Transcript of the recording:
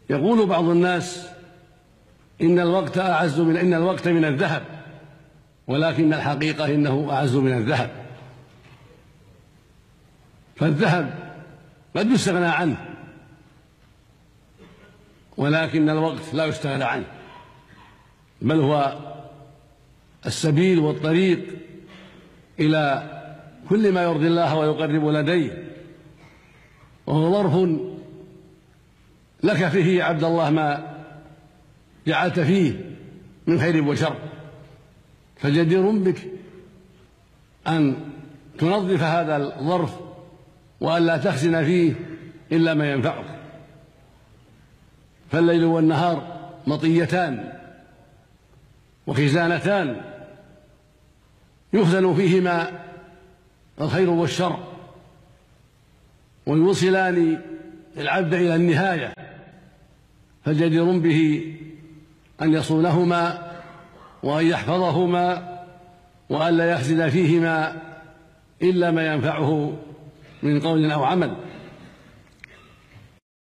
يقول بعض الناس إن الوقت من الذهب، ولكن الحقيقة إنه أعز من الذهب. فالذهب قد يستغنى عنه، ولكن الوقت لا يستغنى عنه، بل هو السبيل والطريق إلى كل ما يرضي الله ويقرب لديه، وهو ظرف لك فيه يا عبد الله ما جعلت فيه من خير وشر، فجدير بك أن تنظف هذا الظرف وأن لا تخزن فيه إلا ما ينفعك. فالليل والنهار مطيتان وخزانتان يخزن فيهما الخير والشر، ويوصلان العبد إلى النهاية، فجدير به أن يصونهما وأن يحفظهما وأن لا يخزن فيهما إلا ما ينفعه من قول أو عمل.